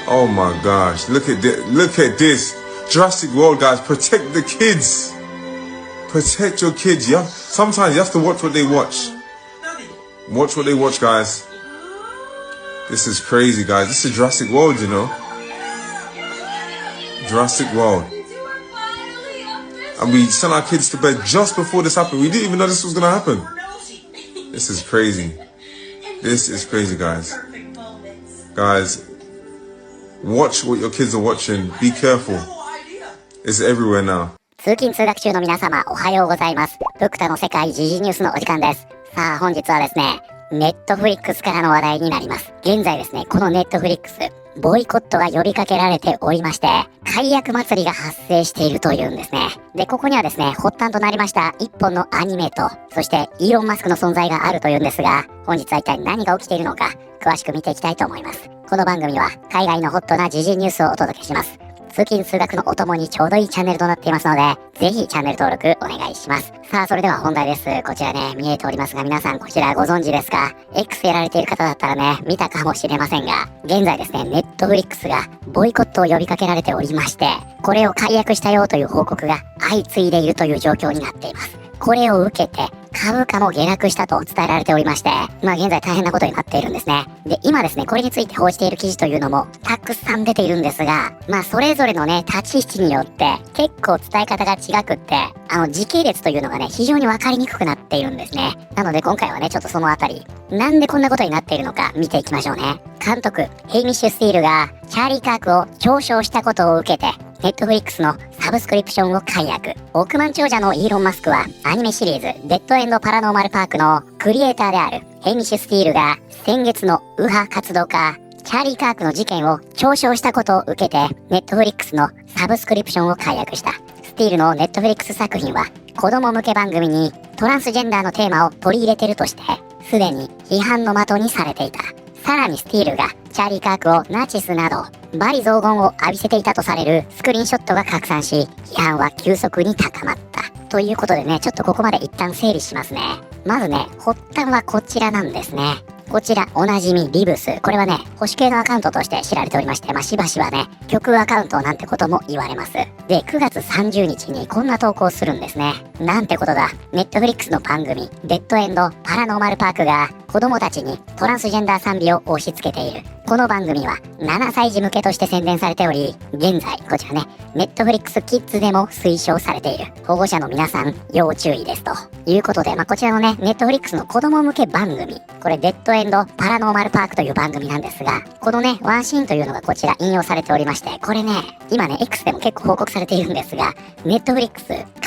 Oh my gosh, look at this. Jurassic World, guys, protect the kids. Protect your kids. Sometimes you have to watch what they watch. Watch what they watch, guys. This is crazy, guys. This is Jurassic World, you know. Jurassic World. And we sent our kids to bed just before this happened. We didn't even know this was gonna happen. This is crazy. This is crazy, guys. Guys, watch what your kids are watching. Be careful. It's everywhere now. 通勤通学中の皆様、おはようございます。ブクタの世界時事ニュースのお時間です。さあ、本日はですね、ネットフリックスからの話題になります。現在ですね、このネットフリックス、ボイコットが呼びかけられておりまして、解約祭りが発生しているというんですね。で、ここにはですね、発端となりました一本のアニメと、そしてイーロン・マスクの存在があるというんですが、本日は一体何が起きているのか、詳しく見ていきたいと思います。この番組は海外のホットな時事ニュースをお届けします。通勤通学のお供にちょうどいいチャンネルとなっていますので、ぜひチャンネル登録お願いします。さあ、それでは本題です。こちらね、見えておりますが、皆さんこちらご存知ですか？ X やられている方だったらね、見たかもしれませんが、現在ですね、ネットフリックスがボイコットを呼びかけられておりまして、これを解約したよという報告が相次いでいるという状況になっています。これを受けて、株価も下落したと伝えられておりまして、現在大変なことになっているんですね。で、今ですね、これについて報じている記事というのもたくさん出ているんですが、それぞれのね、立ち位置によって結構伝え方が違くって、時系列というのがね、非常に分かりにくくなっているんですね。なので今回はね、ちょっとそのあたり、なんでこんなことになっているのか見ていきましょうね。監督、ヘイミッシュ・スティールがチャーリー・カークを嘲笑したことを受けて、ネットフリックスのサブスクリプションを解約。億万長者のイーロン・マスクはアニメシリーズデッドエンド・パラノーマル・パークのクリエイターであるヘイミッシュ・スティールが先月の右派活動家チャーリー・カークの事件を嘲笑したことを受けてネットフリックスのサブスクリプションを解約した。スティールのネットフリックス作品は子供向け番組にトランスジェンダーのテーマを取り入れてるとしてすでに批判の的にされていた。さらにスティールがチャーリー・カークをナチスなど罵詈雑言を浴びせていたとされるスクリーンショットが拡散し、批判は急速に高まった。ということでね、ちょっとここまで一旦整理しますね。まずね、発端はこちらなんですね。こちら、おなじみリブス。これはね、保守系のアカウントとして知られておりまして、しばしばね、極右アカウントなんてことも言われます。で、9月30日にこんな投稿するんですね。なんてことだ。ネットフリックスの番組、デッドエンド・パラノーマル・パークが子供たちにトランスジェンダー賛美を押し付けている。この番組は7歳児向けとして宣伝されており、現在、こちらね、ネットフリックスキッズでも推奨されている。保護者の皆さん、要注意ですと。いうことで、こちらのね、ネットフリックスの子供向け番組、これデッドエンド・パラノーマル・パークという番組なんですが、このね、ワンシーンというのがこちら引用されておりまして、これね、今ね、X でも結構報告されているんですが、ネットフリックス、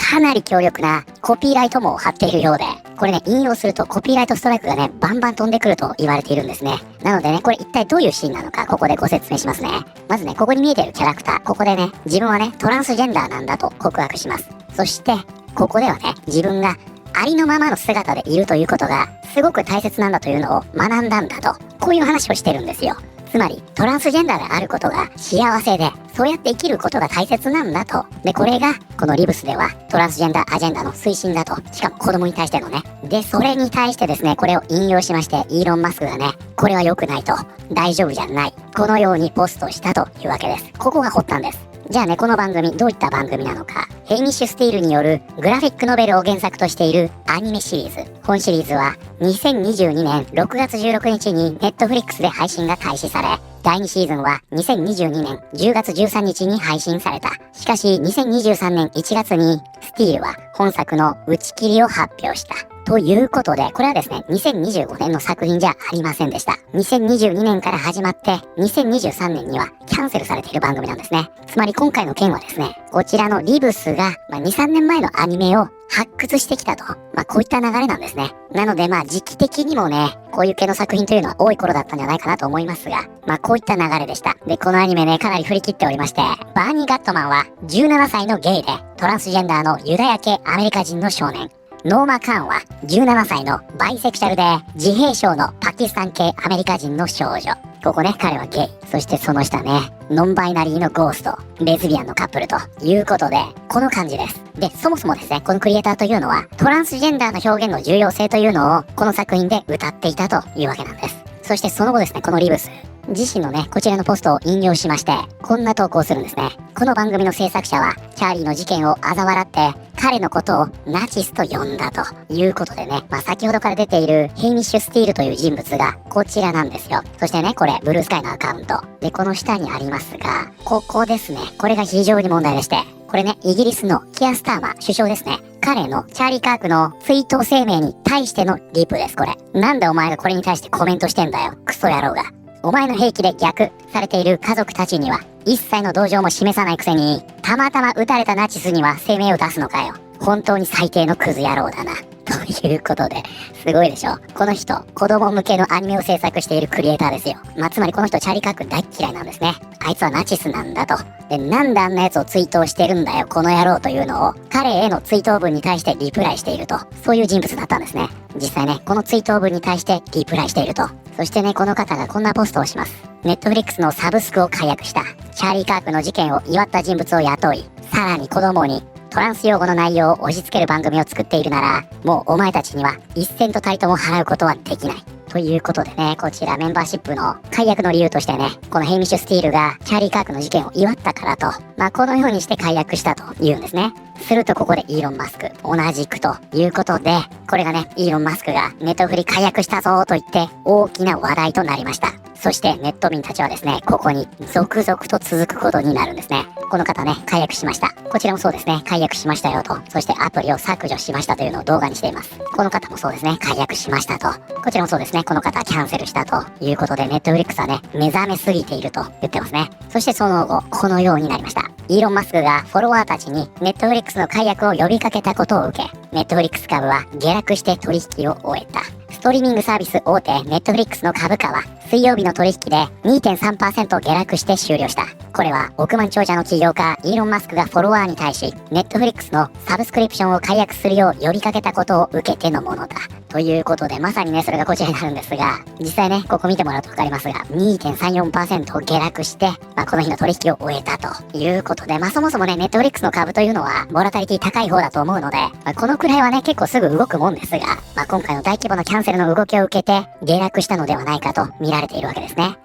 かなり強力なコピーライト網を貼っているようで、これね、引用するとコピーライトストライクがね、バンバン飛んでくると言われているんですね。なのでね、これ一体どういうシーンなのか、ここでご説明しますね。まずね、ここに見えているキャラクター、ここでね、自分はね、トランスジェンダーなんだと告白します。そして、ここではね、自分がありのままの姿でいるということが、すごく大切なんだというのを学んだんだと、こういう話をしてるんですよ。つまり、トランスジェンダーであることが幸せで、そうやって生きることが大切なんだと。で、これが、このリブスでは、トランスジェンダーアジェンダの推進だと。しかも子供に対してのね。で、それに対してですね、これを引用しまして、イーロン・マスクがね、これは良くないと。大丈夫じゃない。このようにポストしたというわけです。ここが発端です。じゃあね、この番組、どういった番組なのか。ヘイミッシュ・スティールによるグラフィックノベルを原作としているアニメシリーズ。本シリーズは2022年6月16日にネットフリックスで配信が開始され、第2シーズンは2022年10月13日に配信された。しかし2023年1月にスティールは本作の打ち切りを発表した。ということで、これはですね、2025年の作品じゃありませんでした。2022年から始まって、2023年にはキャンセルされている番組なんですね。つまり今回の件はですね、こちらのリブスが、2、3年前のアニメを発掘してきたと。こういった流れなんですね。なので時期的にもね、こういう系の作品というのは多い頃だったんじゃないかなと思いますが、こういった流れでした。で、このアニメね、かなり振り切っておりまして、バーニー・ガットマンは17歳のゲイで、トランスジェンダーのユダヤ系アメリカ人の少年。ノーマ・カーンは17歳のバイセクシャルで自閉症のパキスタン系アメリカ人の少女。ここね、彼はゲイ。そしてその下ね、ノンバイナリーのゴースト。レズビアンのカップルということで、この感じです。で、そもそもですね、このクリエイターというのは、トランスジェンダーの表現の重要性というのを、この作品で歌っていたというわけなんです。そしてその後ですね、このリブス。自身のね、こちらのポストを引用しまして、こんな投稿するんですね。この番組の制作者は、チャーリーの事件を嘲笑って、彼のことをナチスと呼んだということでね、先ほどから出ているヘイミッシュ・スティールという人物がこちらなんですよ。そしてね、これ、ブルースカイのアカウント。で、この下にありますが、ここですね。これが非常に問題でして、これね、イギリスのキアスターマー首相ですね。彼のチャーリー・カークの追悼声明に対してのリプです、これ。なんでお前がこれに対してコメントしてんだよ。クソ野郎が。お前の兵器で逆されている家族たちには一切の同情も示さないくせに、たまたま撃たれたナチスには声明を出すのかよ。本当に最低のクズ野郎だな。ということで、すごいでしょ。この人、子供向けのアニメを制作しているクリエイターですよ。つまりこの人、チャーリー・カーク大嫌いなんですね。あいつはナチスなんだと。で、なんであんな奴を追悼してるんだよ、この野郎というのを、彼への追悼文に対してリプライしていると。そういう人物だったんですね。実際ね、この追悼文に対してリプライしていると。そしてね、この方がこんなポストをします。ネットフリックスのサブスクを解約した。チャーリー・カークの事件を祝った人物を雇い、さらに子供に、トランス用語の内容を押し付ける番組を作っているなら、もうお前たちには一銭とたりとも払うことはできない。ということでね、こちらメンバーシップの解約の理由としてね、このヘイミッシュ・スティールがチャーリー・カークの事件を祝ったからと、このようにして解約したというんですね。するとここでイーロン・マスク、同じくということで、これがね、イーロン・マスクがネットフリ解約したぞと言って大きな話題となりました。そしてネット民たちはですね、ここに続々と続くことになるんですね。この方ね、解約しました。こちらもそうですね、解約しましたよと。そしてアプリを削除しましたというのを動画にしています。この方もそうですね、解約しましたと。こちらもそうですね、この方キャンセルしたということで、ネットフリックスはね、目覚めすぎていると言ってますね。そしてその後、このようになりました。イーロン・マスクがフォロワーたちにネットフリックスの解約を呼びかけたことを受け、ネットフリックス株は下落して取引を終えた。ストリーミングサービス大手ネットフリックスの株価は水曜日の取引で 2.3% 下落して終了した。これは億万長者の起業家イーロン・マスクがフォロワーに対しネットフリックスのサブスクリプションを解約するよう呼びかけたことを受けてのものだ。ということでまさにね、それがこちらになるんですが、実際ね、ここ見てもらうと分かりますが 2.34% 下落して、この日の取引を終えたということで、そもそもね、ネットフリックスの株というのはボラタリティ高い方だと思うので、このくらいはね、結構すぐ動くもんですが、今回の大規模なキャンセルの動きを受けて下落したのではないかと見られているわけですね。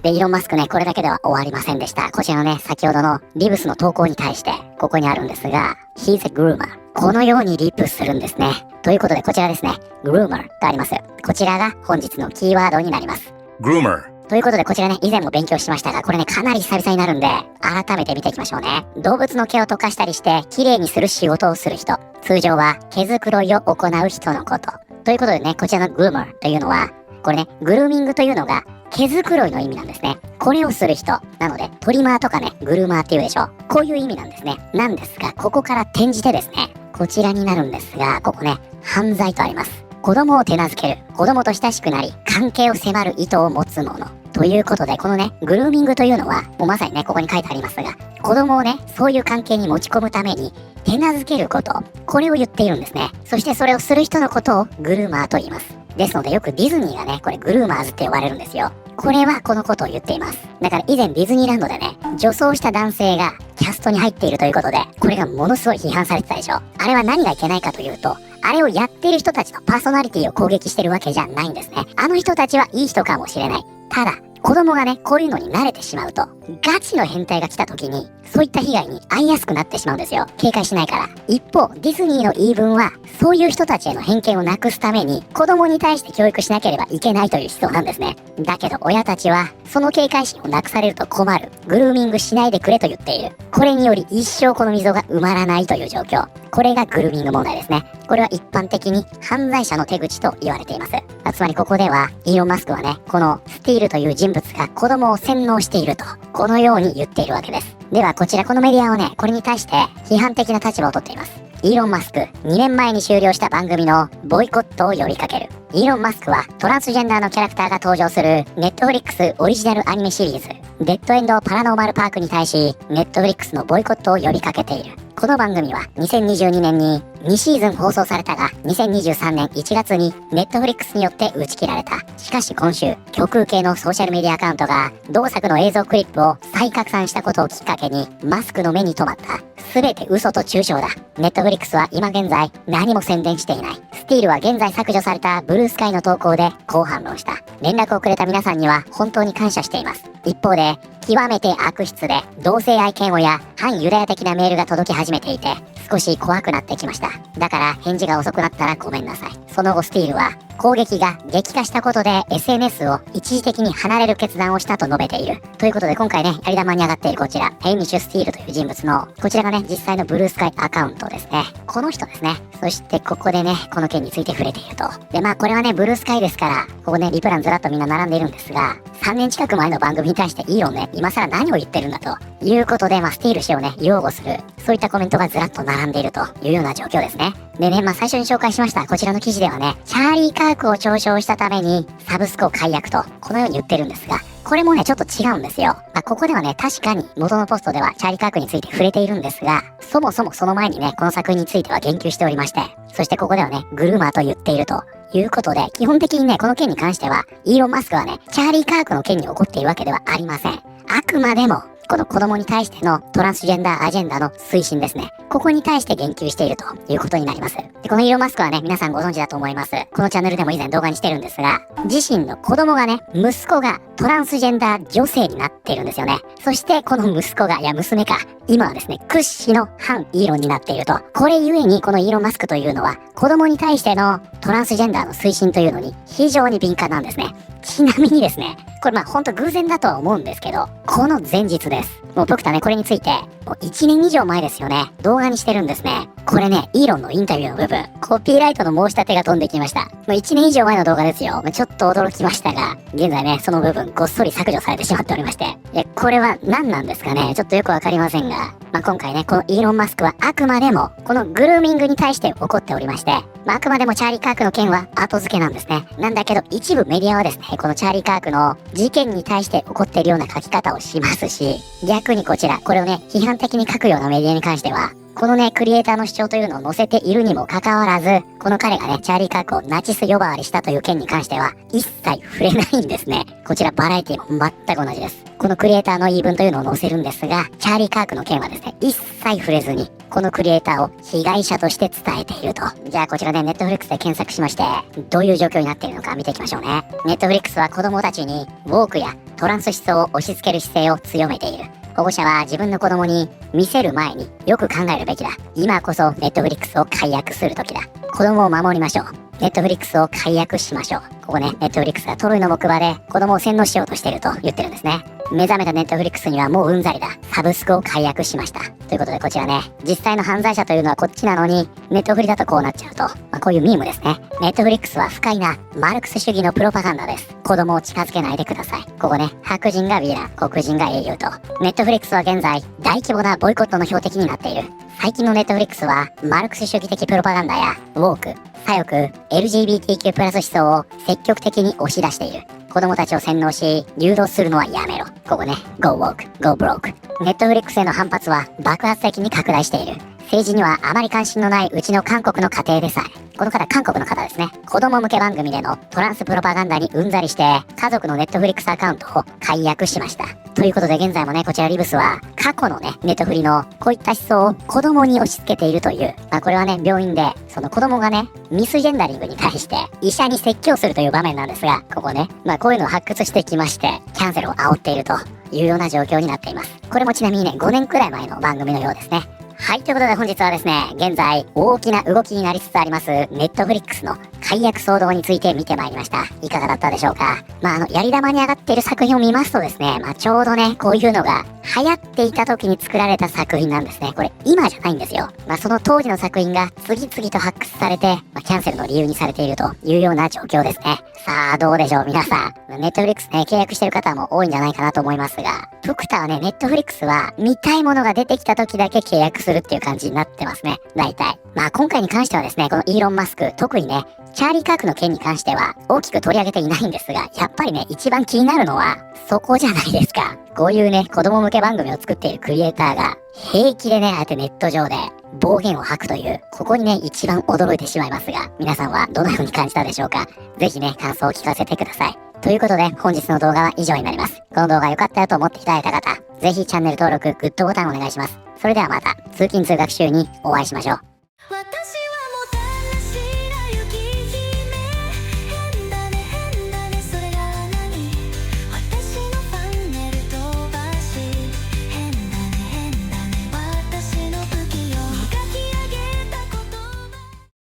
で、イーロン・マスクね、これだけでは終わりませんでした。こちらのね、先ほどのリブスの投稿に対して、ここにあるんですが、He's a groomer。このようにリプするんですね。ということで、こちらですね、groomer とあります。こちらが本日のキーワードになります。groomer。ということで、こちらね、以前も勉強しましたが、これね、かなり久々になるんで、改めて見ていきましょうね。動物の毛を溶かしたりして、綺麗にする仕事をする人。通常は、毛づくろいを行う人のこと。ということでね、こちらのグルーマーというのは、これね、グルーミングというのが、毛づくろいの意味なんですね。これをする人。なので、トリマーとかね、グルーマーっていうでしょ。こういう意味なんですね。なんですが、ここから転じてですね、こちらになるんですが、ここね、犯罪とあります。子供を手なずける。子供と親しくなり、関係を迫る意図を持つもの。ということで、このね、グルーミングというのは、もうまさにね、ここに書いてありますが、子供をね、そういう関係に持ち込むために、手なずけること。これを言っているんですね。そしてそれをする人のことをグルーマーと言います。ですので、よくディズニーがね、これグルーマーズって呼ばれるんですよ。これはこのことを言っています。だから以前ディズニーランドでね、女装した男性がキャストに入っているということで、これがものすごい批判されてたでしょ。あれは何がいけないかというと、あれをやっている人たちのパーソナリティを攻撃してるわけじゃないんですね。あの人たちはいい人かもしれない。ただ、子供がね、こういうのに慣れてしまうと、ガチの変態が来た時に、そういった被害に遭いやすくなってしまうんですよ。警戒しないから。一方、ディズニーの言い分は、そういう人たちへの偏見をなくすために、子供に対して教育しなければいけないという思想なんですね。だけど、親たちは、その警戒心をなくされると困る。グルーミングしないでくれと言っている。これにより一生この溝が埋まらないという状況。これがグルーミング問題ですね。これは一般的に犯罪者の手口と言われています。つまりここでは、イーロン・マスクはね、このスティールという人物が子供を洗脳していると、このように言っているわけです。ではこちらこのメディアはね、これに対して批判的な立場をとっています。イーロン・マスク、2年前に終了した番組のボイコットを呼びかける。イーロン・マスクはトランスジェンダーのキャラクターが登場するネットフリックスオリジナルアニメシリーズ、デッドエンド・パラノーマル・パークに対し、ネットフリックスのボイコットを呼びかけている。この番組は2022年に2シーズン放送されたが、2023年1月にネットフリックスによって打ち切られた。しかし今週、極右系のソーシャルメディアアカウントが同作の映像クリップを再拡散したことをきっかけに、マスクの目に留まった。全て嘘と中傷だ。ネットフリックスは今現在何も宣伝していない。スティールは現在削除されたブルースカイの投稿でこう反論した。連絡をくれた皆さんには本当に感謝しています。一方で、極めて悪質で同性愛嫌悪や反ユダヤ的なメールが届き始めていて、少し怖くなってきました。だから返事が遅くなったらごめんなさい。その後スティールは、攻撃が激化したことで SNS を一時的に離れる決断をしたと述べている。ということで今回ね、やり玉に上がっているこちら、ヘイミッシュ・スティールという人物の、こちらがね、実際のブルースカイアカウントですね。この人ですね。そしてここでね、この件について触れていると。で、まあこれはね、ブルースカイですから、ここね、リプランずらっとみんな並んでいるんですが、3年近く前の番組に対してイーロンね、今更何を言ってるんだということで、まあスティール氏をね、擁護する、そういったコメントがずらっと並んでいるというような状況ですね。でね、まあ最初に紹介しましたこちらの記事ではね、チャーリー・カークを嘲笑したためにサブスクを解約と、このように言ってるんですが、これもね、ちょっと違うんですよ。まあ、ここではね、確かに元のポストではチャーリー・カークについて触れているんですが、そもそもその前にね、この作品については言及しておりまして、そしてここではね、グルーマーと言っているということで、基本的にね、この件に関しては、イーロン・マスクはね、チャーリー・カークの件に怒っているわけではありません。あくまでも、この子供に対してのトランスジェンダーアジェンダの推進ですね。ここに対して言及しているということになります。で、このイーロン・マスクはね、皆さんご存知だと思います。このチャンネルでも以前動画にしてるんですが、自身の子供がね、息子がトランスジェンダー女性になっているんですよね。そしてこの息子が、いや娘か、今はですね、屈指の反イーロンになっていると。これゆえにこのイーロン・マスクというのは、子供に対してのトランスジェンダーの推進というのに非常に敏感なんですね。ちなみにですね、これまあほんと偶然だとは思うんですけど、この前日です。もう僕とね、これについて、もう1年以上前ですよね、動画にしてるんですね。これね、イーロンのインタビューの部分、コピーライトの申し立てが飛んできました。もう1年以上前の動画ですよ。ちょっと驚きましたが、現在ね、その部分ごっそり削除されてしまっておりまして。これは何なんですかね、ちょっとよくわかりませんが、まあ、今回ね、このイーロン・マスクはあくまでも、このグルーミングに対して怒っておりまして、まあ、あくまでもチャーリー・カークの件は後付けなんですね。なんだけど、一部メディアはですね、このチャーリー・カークの事件に対して怒っているような書き方をしますし、逆にこちら、これをね、批判的に書くようなメディアに関しては、このね、クリエイターの主張というのを載せているにもかかわらず、この彼がね、チャーリー・カークをナチス呼ばわりしたという件に関しては、一切触れないんですね。こちらバラエティも全く同じです。このクリエイターの言い分というのを載せるんですが、チャーリー・カークの件はですね、一切触れずに、このクリエイターを被害者として伝えていると。じゃあこちらでネットフリックスで検索しまして、どういう状況になっているのか見ていきましょうね。ネットフリックスは子供たちに、ウォークやトランス思想を押し付ける姿勢を強めている。保護者は自分の子供に見せる前によく考えるべきだ。今こそネットフリックスを解約する時だ。子供を守りましょう。ネットフリックスを解約しましょう。ここね、ネットフリックスがトロイの木馬で子供を洗脳しようとしていると言ってるんですね。目覚めたネットフリックスにはもううんざりだ。サブスクを解約しました。ということでこちらね、実際の犯罪者というのはこっちなのに、ネットフリだとこうなっちゃうと。こういうミームですね。ネットフリックスは不快なマルクス主義のプロパガンダです。子供を近づけないでください。ここね、白人がヴィラン、黒人が英雄と。ネットフリックスは現在、大規模なボイコットの標的になっている。最近のネットフリックスは、マルクス主義的プロパガンダや、ウォーク、左翼、LGBTQ+ 思想を積極的に押し出している。子供たちを洗脳し、誘導するのはやめろ。ここね、Go Woke, Go Broke。ネットフリックスへの反発は爆発的に拡大している。政治にはあまり関心のないうちの韓国の家庭でさえ、この方韓国の方ですね。子供向け番組でのトランスプロパガンダにうんざりして、家族のネットフリックスアカウントを解約しました。ということで現在もね、こちらリブスは過去のね、ネットフリのこういった思想を子供に押し付けているという、これはね、病院でその子供がね、ミスジェンダリングに対して医者に説教するという場面なんですが、ここね、こういうのを発掘してきまして、キャンセルを煽っているというような状況になっています。これもちなみにね、5年くらい前の番組のようですね。はい、ということで本日はですね、現在大きな動きになりつつありますネットフリックスの解約騒動について見てまいりました。いかがだったでしょうか。やり玉に上がっている作品を見ますとですね、ちょうどね、こういうのが流行っていた時に作られた作品なんですね。これ今じゃないんですよ。その当時の作品が次々と発掘されて、キャンセルの理由にされているというような状況ですね。さあ、どうでしょう皆さん。ネットフリックスね、契約してる方も多いんじゃないかなと思いますが、僕たはね、ネットフリックスは見たいものが出てきた時だけ契約するっていう感じになってますね。大体。今回に関してはですね、このイーロン・マスク、特にね、チャーリー・カークの件に関しては大きく取り上げていないんですが、やっぱりね、一番気になるのはそこじゃないですか。こういうね、子供向け番組を作っているクリエイターが平気でね、ああやってネット上で暴言を吐くという、ここにね、一番驚いてしまいますが、皆さんはどのように感じたでしょうか。ぜひね、感想を聞かせてください。ということで、本日の動画は以上になります。この動画良かったよと思っていただいた方、ぜひチャンネル登録、グッドボタンお願いします。それではまた、通勤通学中にお会いしましょう。